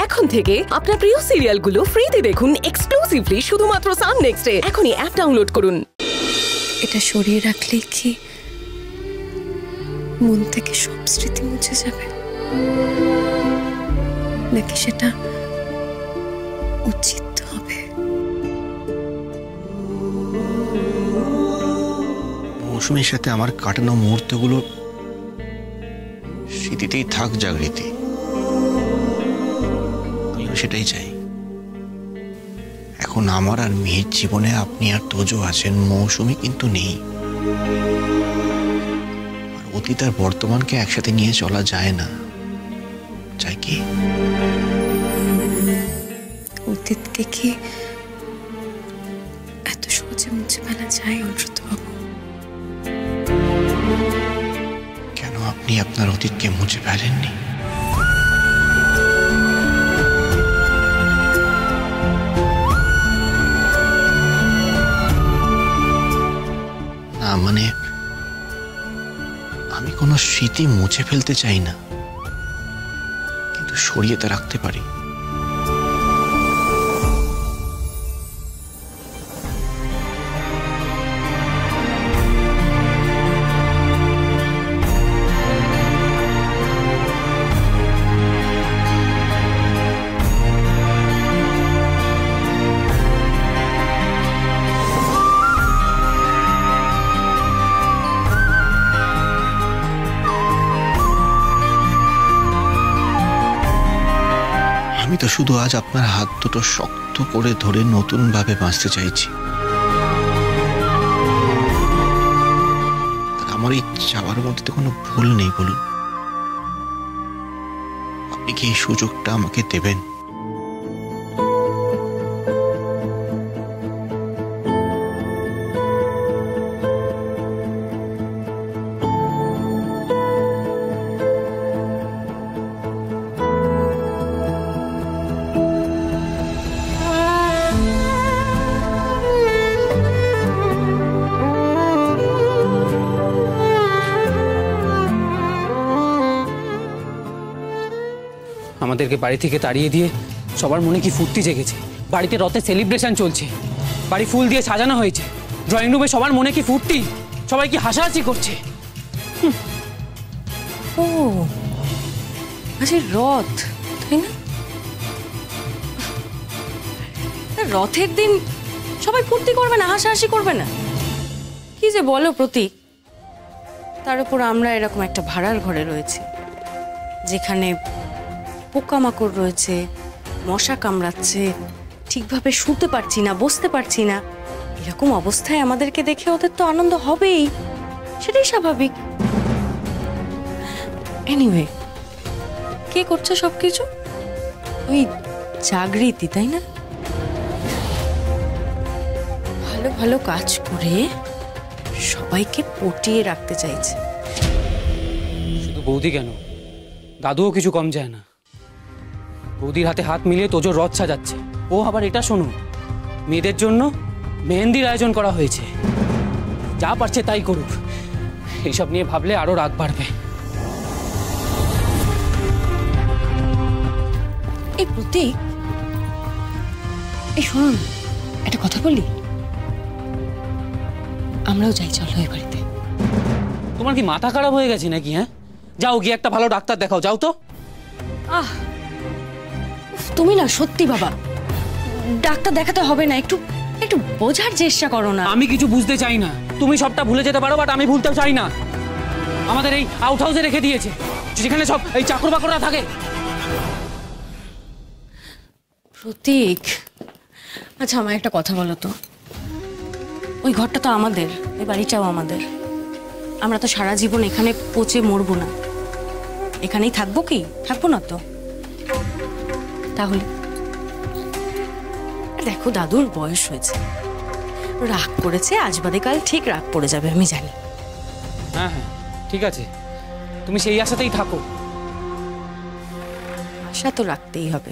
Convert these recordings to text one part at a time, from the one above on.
এখন থেকে আপনার প্রিয় সিরিয়ালগুলো ফ্রিতে দেখুন এক্সক্লুসিভলি শুধুমাত্র সান নেক্সটে। এখনই অ্যাপ ডাউনলোড করুন। এটা সরিয়ে রাখলে কি মন থেকে সব স্মৃতি মুছে যাবে, নাকি সেটা উচিত হবে? মৌসুমীর সাথে আমার কাটানো মুহূর্তগুলো স্মৃতিতেই থাক জাগৃতি, আমিও সেটাই চাই। এখন আমার আর মেয়ের জীবনে আপনি আর তোজো আছেন, মৌসুমী কিন্তু নেই। আর অতীত আর বর্তমানকে একসাথে নিয়ে চলা যায় না, চাই কি? অতীতকে কি এত সহজে মুছে ফেলা যায় অনুব্রত বাবু? কেন আপনি আপনার অতীতকে মুছে ফেলেননি? না মানে আমি কোনো স্মৃতি মুছে ফেলতে চাই না, কিন্তু সরিয়ে তা রাখতে পারি। আমি তো শুধু আজ আপনার হাত দুটো শক্ত করে ধরে নতুন ভাবে বাঁচতে চাইছি। আমার এই চাওয়ার মধ্যে তো কোনো ভুল নেই, বলুন। আপনি কি এই সুযোগটা আমাকে দেবেন? আমাদেরকে বাড়ি থেকে তাড়িয়ে দিয়ে সবার মনে কি ফুর্তি জেগেছে। বাড়িতে রথের সেলিব্রেশন চলছে, বাড়ি ফুল দিয়ে সাজানো হয়েছে, ড্রয়িং রুমে সবার মনে কি ফুর্তি, সবাই কি হাসাহাসি করছে। ও আচ্ছা, রথ তাই না? রথের দিন সবাই ফুর্তি করবে না, হাসাহাসি করবে না? কি যে বলো প্রতীক। তার উপর আমরা এরকম একটা ভাড়ার ঘরে রয়েছি, যেখানে পোকামাকড় রয়েছে, মশা কামড়াচ্ছে, ঠিকভাবে শুতে পারছি না, বসতে পারছি না। এরকম অবস্থায় আমাদেরকে দেখে ওদের তো আনন্দ হবেই, সেটাই স্বাভাবিক। এনিওয়ে, কে করছে সবকিছু? ওই জাগৃতি, তাই না? ভালো ভালো কাজ করে সবাইকে পটিয়ে রাখতে চাইছে। শুধু বৌদি কেন, দাদুও কিছু কম যায় না। বৌদির হাতে হাত মিলিয়ে তোজোর রথ সাজাচ্ছে। ও আবার এটা শোনো, মেয়েদের জন্য মেহেন্দির আয়োজন করা হয়েছে। যা পারছে তাই করুক, এইসব নিয়ে ভাবলে আরো রাগ বাড়বে। এই প্রতীক, এই শোন, একটা কথা বলি। আমরাও যাই, চলো এই বাড়িতে। তোমার কি মাথা খারাপ হয়ে গেছে নাকি? হ্যাঁ, যাও গিয়ে একটা ভালো ডাক্তার দেখাও, যাও তো। আহ, তুমি না সত্যি বাবা, ডাক্তার দেখাতে হবে না, একটু একটু বোঝার চেষ্টা করো না। আমি কিছু বুঝতে চাই না, তুমি সবটা ভুলে যেতে পারো, বাট আমি ভুলতে চাই না। আমাদের এই আউট হাউসে রেখে দিয়েছে, যেখানে সব এই চাকর বাকররা থাকে। প্রতীক, আচ্ছা আমার একটা কথা বলো তো, ওই ঘরটা তো আমাদের, এই বাড়িটাও আমাদের। আমরা তো সারা জীবন এখানে পচে মরবো না, এখানেই থাকবো কি? থাকবো না তো। তাহলে দেখো, দাদুর বয়স হয়েছে, রাগ করেছে, আজ বাদে কাল ঠিক রাগ পড়ে যাবে, আমি জানি। হ্যাঁ হ্যাঁ, ঠিক আছে, তুমি সেই আশাতেই থাকো। আশা তো রাখতেই হবে।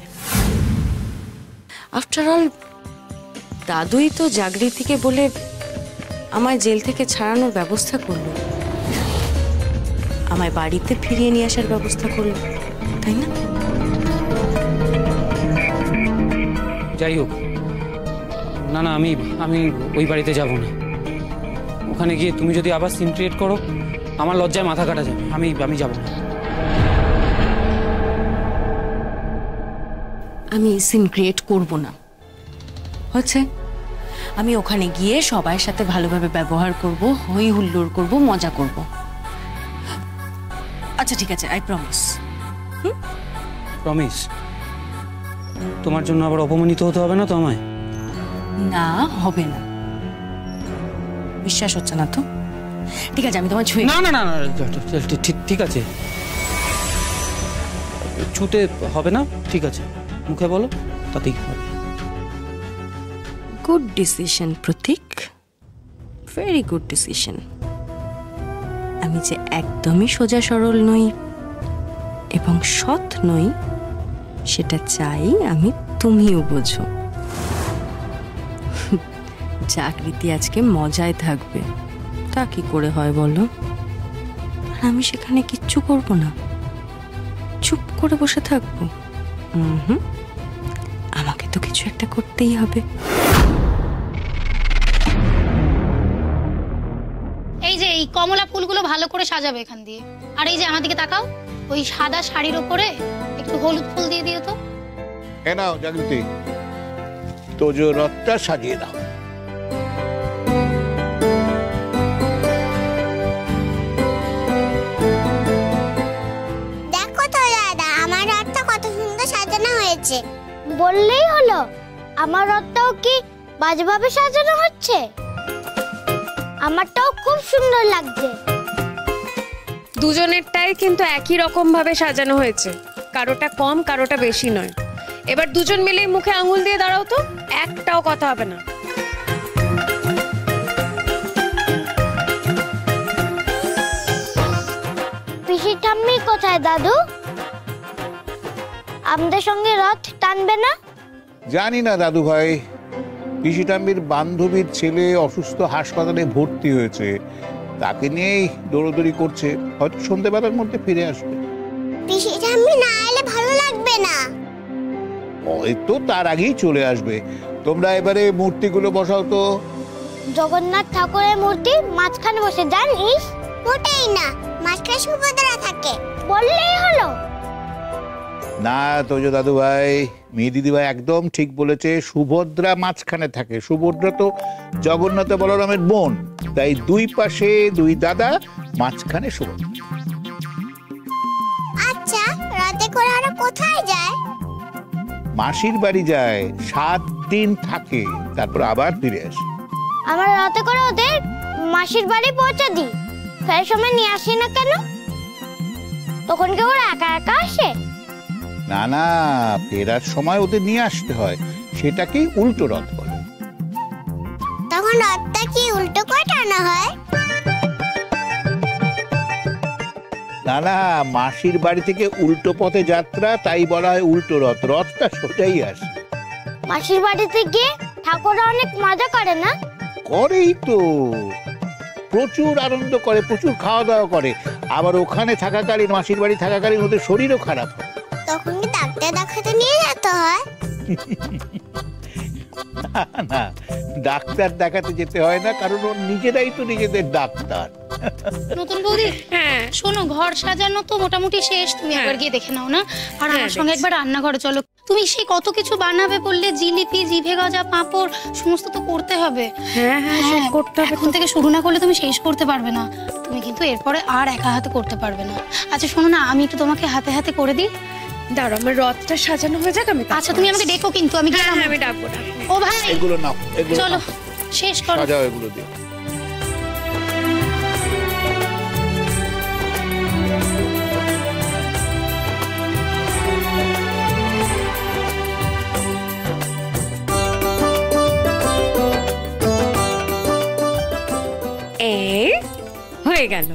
আফটার অল দাদুই তো জাগৃতিকে বলে আমায় জেল থেকে ছাড়ানোর ব্যবস্থা করলো, আমায় বাড়িতে ফিরিয়ে নিয়ে আসার ব্যবস্থা করলো, তাই না? যাই হোক, না না, আমি আমি ওই বাড়িতে যাব না। ওখানে গিয়ে তুমি যদি আবার সিন ক্রিয়েট করো, আমার লজ্জায় মাথা কাটা যাবে। আমি যাব না। আমি সিন ক্রিয়েট করব না, হচ্ছে আমি ওখানে গিয়ে সবার সাথে ভালোভাবে ব্যবহার করব, হই হুল্লোড় করব, মজা করব। আচ্ছা ঠিক আছে, আই প্রমিস। প্রমিস? তোমার জন্য আবার অপমানিত হতে হবে না তো আমায়? না, হবে না। বিশ্বাস হচ্ছে না তো? ঠিক আছে, আমি তোমার ছুঁয়ে না না না না, ঠিক আছে, ছুতে হবে না, ঠিক আছে, মুখে বলো, তাতেই হবে। গুড ডিসিশন প্রতীক, ভেরি গুড ডিসিশন। আমি যে একদমই সোজা সরল নই এবং সৎ নই সেটা চাই আমি, তুমিও বোঝো। চাকরিতে আজকে মজায় থাকবে, তা কি করে হয় বলো? আর আমি সেখানে কিচ্ছু করব না, চুপ করে বসে থাকবো? আমাকে তো কিছু একটা করতেই হবে। এই যে এই কমলা ফুলগুলো ভালো করে সাজাবে এখান দিয়ে। আর এই যে আমার দিকে তাকাও, ওই সাদা শাড়ির উপরে একটু হলুদ ফুল দিয়ে দিও তো। এ নাও জাগৃতি, তোজো রথটা সাজিয়ে দাও। দেখো তো দাদা, আমার রথটা কত সুন্দর সাজানো হয়েছে। বললেই হলো, আমার রথটাও কি বাজেভাবে সাজানো হচ্ছে? আমারটাও খুব সুন্দর লাগছে। দুজনেরটাই কিন্তু একই রকম ভাবে সাজানো হয়েছে, কারোটা কম কারোটা বেশি নয়। এবার দুজন মিলেই মুখে আঙুল দিয়ে দাঁড়াও তো, একটাও কথা হবে না। পিসি ঠাম্মি কোথায় দাদু? আমাদের সঙ্গে রথ টানবে না? জানি না দাদু ভাই, পিসিটাম্বির বান্ধবীর ছেলে অসুস্থ, হাসপাতালে ভর্তি হয়েছে, তাকে নিয়েই দৌড়দৌড়ি করছে, হয়তো সন্ধ্যেবেলার মধ্যে ফিরে আসবে। পিসি ঠাম্মি না এলে ভালো লাগবে না। হয়তো তার আগেই চলে আসবে। তোমরা এবারে মূর্তিগুলো বসাও তো। জগন্নাথ ঠাকুরের মূর্তি মাঝখানে বসে, জানিস? মোটেই না, মাঝখানে সুভদ্রা থাকে। বললেই হলো। না তোজো দাদু ভাই, মেয়ে দিদি ভাই একদম ঠিক বলেছে, সুভদ্রা মাঝখানে থাকে। সুভদ্রা তো জগন্নাথ বলরামের বোন, তাই দুই পাশে দুই দাদা, মাঝখানে সুভদ্রা। আচ্ছা, রাতে করে ওরা কোথায় যায়? মাসির বাড়ি যায়, 7 দিন থাকে, তারপর আবার ফিরে আসে। আমরা রাতে করে ওদের মাসির বাড়ি পৌঁছে দিই, ফেরার সময় নিয়ে আসি না কেন? তখন কি ওরা একা একা আসে? না না, ফেরার সময় ওদের নিয়ে আসতে হয়, সেটাকেই উল্টো রথ বলে। তখন রথটা কি উল্টো করে টানা হয়? না না, মাসির বাড়ি থেকে উল্টো পথে যাত্রা, তাই বলা হয় উল্টো রথ। রথটা সোজাই আসে। মাসির বাড়িতে গিয়ে ঠাকুররা অনেক মজা করে না? করেই তো, প্রচুর আনন্দ করে, প্রচুর খাওয়া দাওয়া করে। আবার ওখানে থাকাকালীন, মাসির বাড়ি থাকাকালীন ওদের শরীরও খারাপ হয়। তখন কি ডাক্তার দেখাতে নিয়ে যেতে হয়? না, ডাক্তার দেখাতে যেতে হয় না, কারণ ওর নিজেরাই তো নিজেদের ডাক্তার। নতুন বৌদি, হ্যাঁ শোনো, ঘর সাজানো তো মোটামুটি শেষ, তুমি একবার গিয়ে দেখে নাও না। আর আমার সঙ্গে একবার রান্নাঘরে চলো। তুমি সেই কত কিছু বানাবে বললে, জিলিপি, জিভে গজা, পাঁপড়, সমস্ত তো করতে হবে। হ্যাঁ হ্যাঁ, সব করতে হবে। এখন থেকে শুরু না করলে তুমি শেষ করতে পারবে না। তুমি কিন্তু এরপরে আর একা হাতে করতে পারবে না। আচ্ছা শোনো না, আমি একটু তোমাকে হাতে হাতে করে দিই। দাঁড়াও, আমার রথটা সাজানো হয়ে যাক, আমি আচ্ছা তুমি আমাকে ডেকো কিন্তু, আমি গেলাম। আমি ডাকবো না। ও ভাই, এগুলো নাও, এগুলো চলো নাও, শেষ করো। সাজাও এগুলো দিয়ে। হয়ে গেল।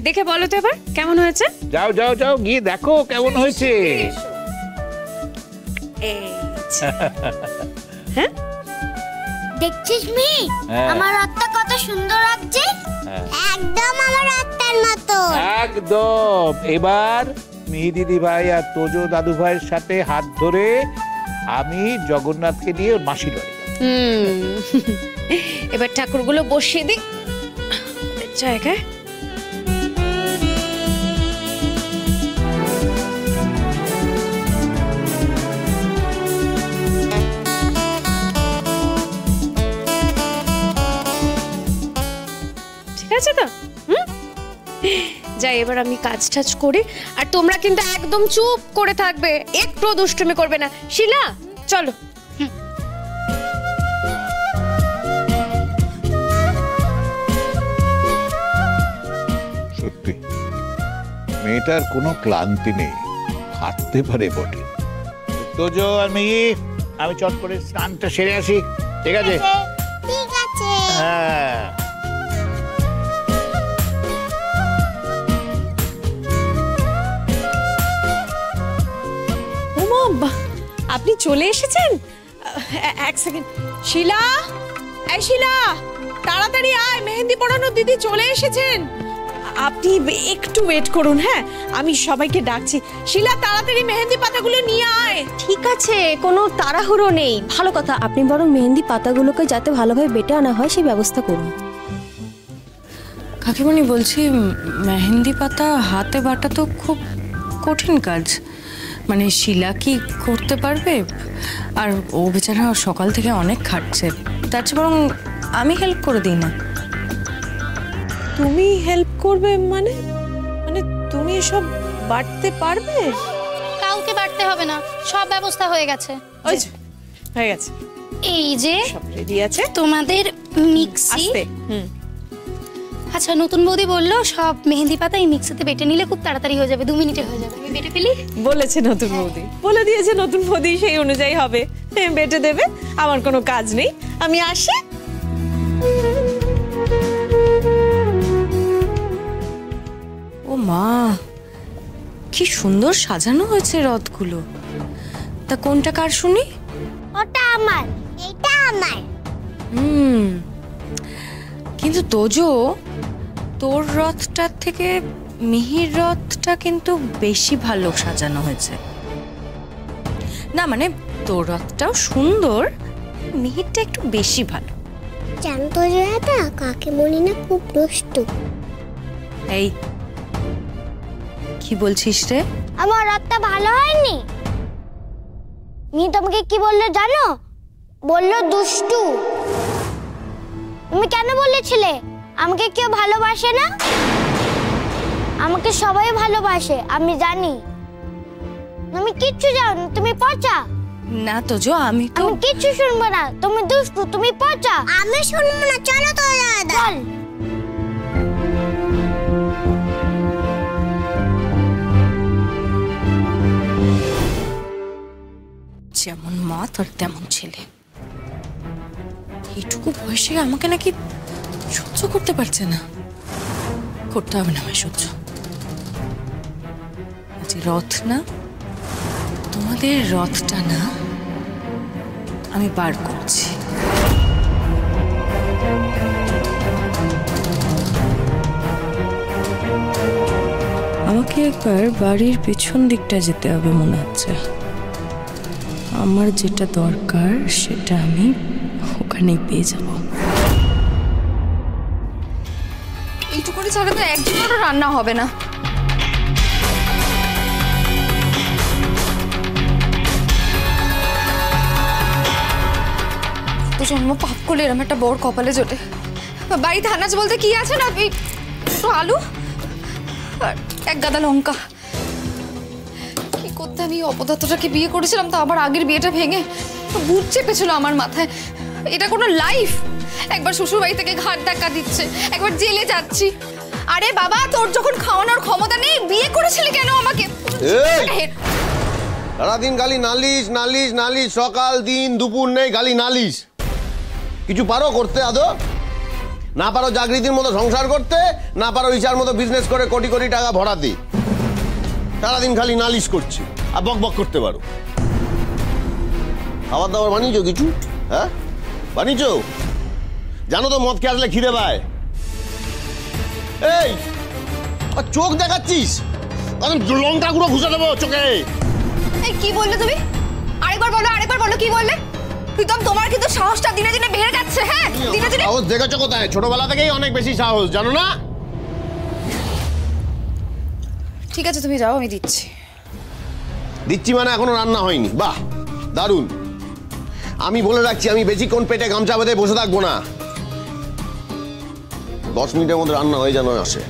দেখে বলো তো এবার কেমন হয়েছে? যাও যাও যাও, গিয়ে দেখো কেমন হয়েছে। হ্যাঁ, দেখছিস মি, হ্যাঁ। আমার রথটা কত সুন্দর লাগছে। একদম আমার রথটার মতো। একদম। এবার মিহি দিদি ভাই আর তোজো দাদু ভাইয়ের সাথে হাত ধরে আমি জগন্নাথকে নিয়ে ওর মাসির বাড়ি যাবো। এবার ঠাকুরগুলো বসিয়ে দিই জায়গায়। ঠিক আছে তো? যাই, এবার আমি কাজ টাজ করি, আর তোমরা কিন্তু একদম চুপ করে থাকবে, একটু দুষ্টুমি করবে না। শিলা চলো। সত্যি মেয়েটার কোনো ক্লান্তি নেই, হাঁটতে পারে বটে। তোজো আমি চট করে স্নানটা সেরে আসি, ঠিক আছে? ঠিক আছে। হ্যাঁ। আপনি চলে এসেছেন? এক সেকেন্ড। শিলা, এই শিলা, তাড়াতাড়ি আয়, মেহেন্দি পড়ানো দিদি চলে এসেছেন। আপনি একটু ওয়েট করুন, হ্যাঁ আমি সবাইকে ডাকছি। শিলা, তাড়াতাড়ি মেহেন্দি পাতাগুলো নিয়ে আয়। ঠিক আছে, কোনো তাড়াহুড়ো নেই। ভালো কথা, আপনি বরং মেহেন্দি পাতাগুলোকে যাতে ভালোভাবে বেটে আনা হয় সেই ব্যবস্থা করুন। কাকিমণি, বলছি মেহেন্দি পাতা হাতে বাটা তো খুব কঠিন কাজ, মানে শিলা কি করতে পারবে? আর ও বেচারা সকাল থেকে অনেক খাটছে, তার চেয়ে বরং আমি হেল্প করে দিই না। তুমি হেল্প করবে মানে? মানে তুমি এসব বাটতে পারবে? কাউকে বাড়তে হবে না, সব ব্যবস্থা হয়ে গেছে। ওই যে, হয়ে গেছে, এই যে সব রেডি আছে তোমাদের মিক্সি। আচ্ছা, নতুন বৌদি বললো সব মেহেন্দি পাতা এই মিক্সিতে বেটে নিলে খুব তাড়াতাড়ি হয়ে যাবে, 2 মিনিটে হয়ে যাবে। আমি বেটে ফেলি? বলেছে নতুন বৌদি, বলে দিয়েছে নতুন বৌদি, সেই অনুযায়ী হবে, বেটে দেবে। আমার কোনো কাজ নেই, আমি আসি। ও মা, কি সুন্দর সাজানো হয়েছে রথগুলো। তা কোনটা কার শুনি? ওটা আমার, এটা আমার। কিন্তু তোজো, তোর রথটার থেকে মিহির রথটা কিন্তু বেশি ভালো সাজানো হয়েছে। না মানে তোর রথটাও সুন্দর, মিহিরটা একটু বেশি ভালো। জানতো যে এটা কাকিমণি না খুব দুষ্টু। এই কি বলছিস রে? আমার রাতটা ভালো হয়নি। মি তোমাকে কি বললো জানো? বললো দুষ্টু। তুমি কেন বলেছিলে আমাকে কেউ ভালোবাসে না? আমাকে সবাই ভালোবাসে, আমি জানি। তুমি কিচ্ছু জানো না, তুমি পচা। না তোজো, আমি কিচ্ছু শুনবো না, তুমি দুষ্টু, তুমি পচা। আমি শুনবো না, চলো তো দাদা। যেমন মা তার তেমন ছেলে। এইটুকু বয়সে আমাকে নাকি সহ্য করতে পারছে না। করতে হবে না আমায় সহ্য। আজ রথ না, তোমাদের রথটা না, আমি বার করছি। আমাকে একবার বাড়ির পেছন দিকটা যেতে হবে মনে হচ্ছে। আমার যেটা দরকার সেটা আমি ওখানেই পেয়ে যাব। এইটুকুনি ছাড়া তো একজনেরও রান্না হবে না। তো জন্ম পাপ করলে এরম একটা বড় কপালে জোটে। বাড়িতে আনাজ বলতে কি আছে না, একটু আলু আর 1 গাদা লঙ্কা। কি করতে আমি অপদার্থটাকে বিয়ে করেছিলাম, তা আবার আগের বিয়েটা ভেঙে ভূত চেপেছিল আমার মাথায়। এটা কোনো লাইফ? একবার শ্বশুর বাড়ি থেকে ঘাট ধাক্কা দিচ্ছে, একবার জেলে যাচ্ছি। আরে বাবা, তোর যখন খাওয়ানোর ক্ষমতা নেই বিয়ে করেছিলি কেন আমাকে? সারাদিন গালি নালিশ নালিশ নালিশ, সকাল দিন দুপুর নেই গালি নালিশ। কিছু পারো করতে আদৌ? না পারো জাগৃতির মতো সংসার করতে, না পারো ইচার মতো বিজনেস করে কোটি কোটি টাকা ভরাতে। সারাদিন খালি নালিশ করছি আর বক বক করতে পারো। খাবার দাবার বানিয়েছো কিছু? হ্যাঁ বানিয়েছো? জানো তো মদ খেয়ে আসলে খিদে পায়। এই চোখ দেখাচ্ছিস, লঙ্কা গুঁড়ো ঘুষে দেবো চোখে। এই কি বললে তুমি? আরেকবার বলো, আরেকবার বলো কি বললে? প্রীতম, তোমার কিন্তু সাহসটা দিনে দিনে বেড়ে যাচ্ছে। হ্যাঁ, দিনে দিনে সাহস দেখেছো কোথায়? ছোটবেলা থেকেই অনেক বেশি সাহস, জানো না? ঠিক আছে, তুমি যাও, আমি দিচ্ছি। দিচ্ছি মানে এখনো রান্না হয়নি? বাহ, দারুণ। আমি বলে রাখছি, আমি বেশিক্ষণ পেটে গামছা বেঁধে বসে থাকবো না। 10 মিনিটের মধ্যে রান্না হয়ে যেন আসে।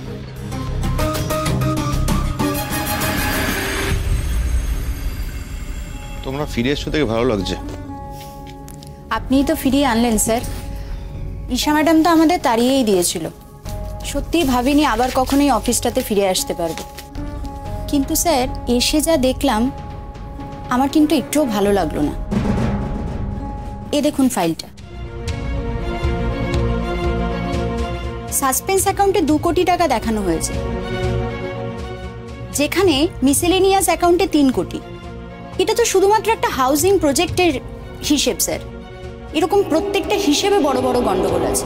তোমরা ফিরে এসছো থেকে ভালো লাগছে। আপনিই তো ফিরিয়ে আনলেন স্যার। ঈশা ম্যাডাম তো আমাদের তাড়িয়েই দিয়েছিল। সত্যিই ভাবিনি আবার কখনোই অফিসটাতে ফিরে আসতে পারবো। কিন্তু স্যার, এসে যা দেখলাম আমার কিন্তু একটুও ভালো লাগলো না। এ দেখুন ফাইলটা। সাসপেন্স অ্যাকাউন্টে 2 কোটি টাকা দেখানো হয়েছে, যেখানে মিসেলেনিয়াস অ্যাকাউন্টে 3 কোটি। এটা তো শুধুমাত্র একটা হাউজিং প্রজেক্টের হিসেব স্যার। এরকম প্রত্যেকটা হিসেবে বড় বড় গন্ডগোল আছে।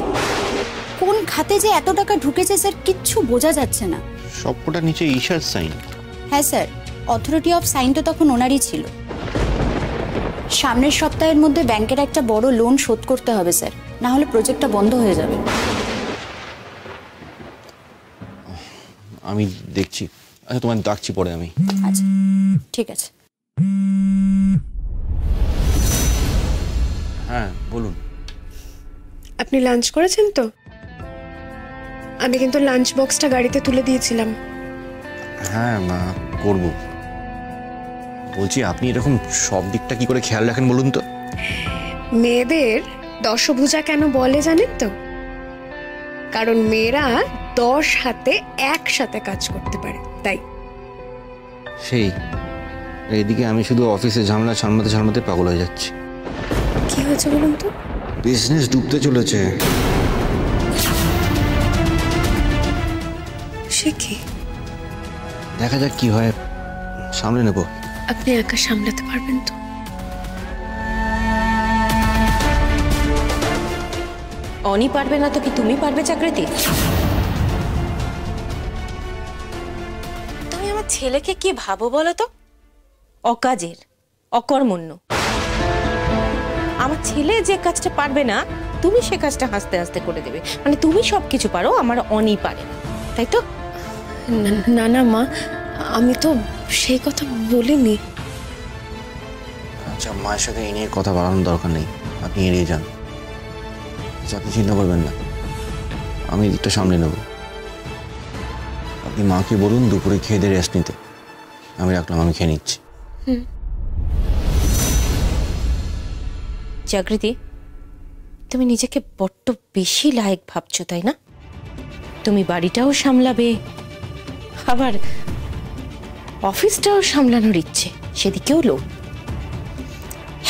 কোন খাতে যে এত টাকা ঢুকেছে স্যার কিচ্ছু বোঝা যাচ্ছে না। সবকটা নিচে ঈশার সাইন। হ্যাঁ স্যার, অথরিটি অফ সাইন তো তখন ওনারই ছিল। সামনের সপ্তাহের মধ্যে ব্যাংকের একটা বড় লোন শোধ করতে হবে স্যার, না হলে প্রজেক্টটা বন্ধ হয়ে যাবে। আমি দেখছি। আচ্ছা, তোমায় ডাকছি পরে আমি। আচ্ছা, ঠিক আছে। হ্যাঁ, বলুন। আপনি লাঞ্চ করেছেন তো? আমি কিন্তু লাঞ্চ বক্সটা গাড়িতে তুলে দিয়েছিলাম। হ্যাঁ মা, করব। বলছি, আপনি এরকম সব দিকটা কি করে খেয়াল রাখেন বলুন তো? মেয়েদের দশভুজা কেন বলে জানেন তো? কারণ মেয়েরা 10 হাতে একসাথে কাজ করতে পারে, তাই। সেই এদিকে আমি শুধু অফিসে ঝামেলা সামলাতে সামলাতে পাগল হয়ে যাচ্ছি। কি হয়েছে বলুন তো? বিজনেস ডুবতে চলেছে। সে কি? দেখা যাক কি হয়, সামলে নেব। আপনি একা সামলাতে পারবেন তো? অনি পারবে না তো কি তুমি পারবে চাকরিতে? তুমি আমার ছেলেকে কি ভাবো বলো তো? অকাজের, অকর্মণ্য। আমার ছেলে যে কাজটা পারবে না তুমি সে কাজটা হাসতে হাসতে করে দেবে। মানে তুমি সবকিছু পারো, আমার অনি পারে না, তাই তো? না না মা, আমি তো সেই কথা বলিনি। আচ্ছা, মায়ের সাথে এই নিয়ে কথা বাড়ানোর দরকার নেই, আপনি এড়িয়ে যান। আচ্ছা, আপনি চিন্তা করবেন না, আমি দিকটা সামলে নেব। আপনি মাকে বলুন দুপুরে খেয়ে দিয়ে রেস্ট নিতে। আমি রাখলাম, আমি খেয়ে নিচ্ছি। জাগৃতি, তুমি নিজেকে বড্ড বেশি লায়ক ভাবছো, তাই না? তুমি বাড়িটাও সামলাবে, আবার অফিসটাও সামলানোর ইচ্ছে, সেদিকেও লোক।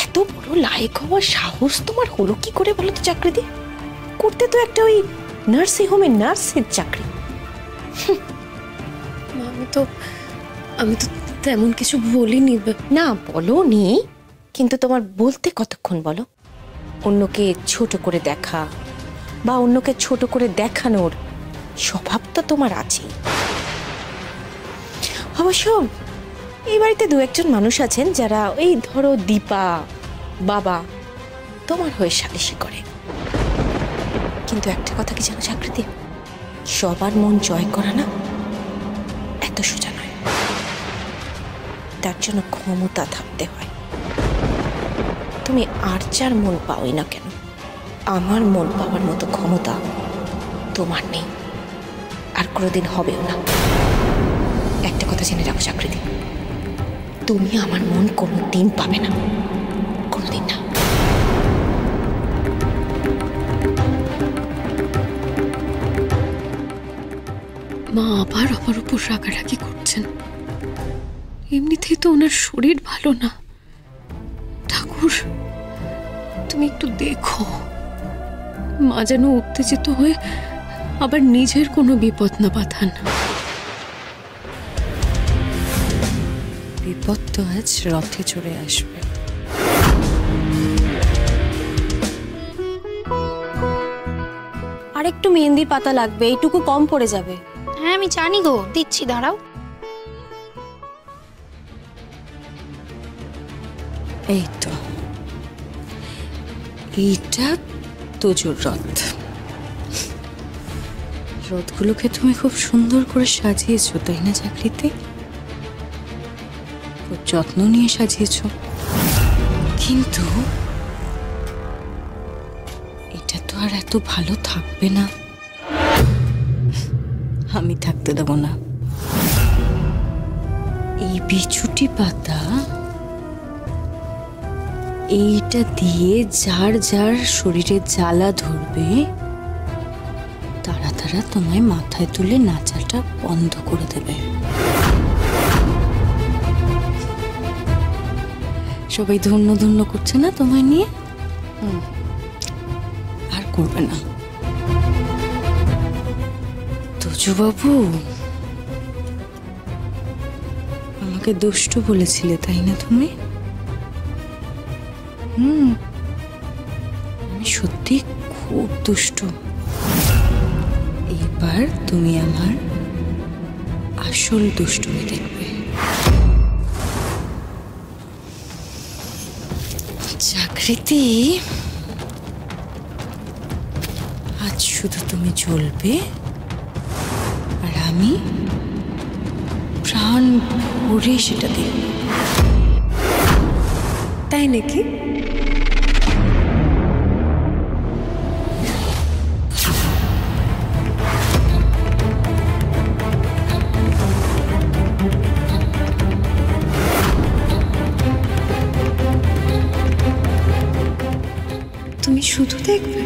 এত বড় লায়ক হওয়ার সাহস তোমার হলো কি করে বলো তো জাগৃতি? করতে তো একটা ওই নার্সিং হোমের নার্সের চাকরি। আমি তো তেমন কিছু বলিনি। না বলোনি, কিন্তু তোমার বলতে কতক্ষণ বলো? অন্যকে ছোট করে দেখা বা অন্যকে ছোট করে দেখানোর স্বভাব তো তোমার আছেই। অবশ্য এই বাড়িতে 2-1 মানুষ আছেন যারা এই ধরো দীপা, বাবা তোমার হয়ে সালিশি করে। কিন্তু একটা কথা কি জানো জাগৃতি, সবার মন জয় করা না এত সোজা নয়। তার জন্য ক্ষমতা থাকতে হয়। তুমি আর যার মন পাওই না কেন, আমার মন পাওয়ার মতো ক্ষমতা তোমার নেই, আর কোনোদিন হবেও না। একটা কথা জেনে রাখো জাগৃতি, তুমি আমার মন কোনোদিন পাবে না, কোনোদিন না। মা আবার আমার উপর রাগারাগি করছেন। এমনিতেই তো ওনার শরীর ভালো না। ঠাকুর, তুমি একটু দেখো, মা যেন উত্তেজিত হয়ে আবার নিজের কোনো বিপদ না বাঁধান। বিপদ তো আজ রথে চড়ে আসবে। আর একটু মেহেন্দির পাতা লাগবে, এইটুকু কম পড়ে যাবে। হ্যাঁ আমি জানি গো, দিচ্ছি, দাঁড়াও। এই তো এইটা তোজোর রথ। রথগুলোকে তুমি খুব সুন্দর করে সাজিয়েছো, তাই না চাকরিতে? খুব যত্ন নিয়ে সাজিয়েছো, কিন্তু এটা তো আর এত ভালো থাকবে না। আমি থাকতে দেবো না। এই বিছুটি পাতা, এইটা দিয়ে যার যার শরীরে জ্বালা ধরবে তারা তারা তোমায় মাথায় তুলে নাচাটা বন্ধ করে দেবে। সবাই ধন্য ধন্য করছে না তোমায় নিয়ে? আর করবে না। তোজো বাবু, আমাকে দুষ্টু বলেছিলে, তাই না তুমি? আমি সত্যি খুব দুষ্টু। এবার তুমি আমার আসল দুষ্টুমি দেখবে। চাকরিতে আজ শুধু তুমি জ্বলবে আর আমি প্রাণ ভরে সেটা দেখব। তাই নাকি? তুমি শুধু দেখবে?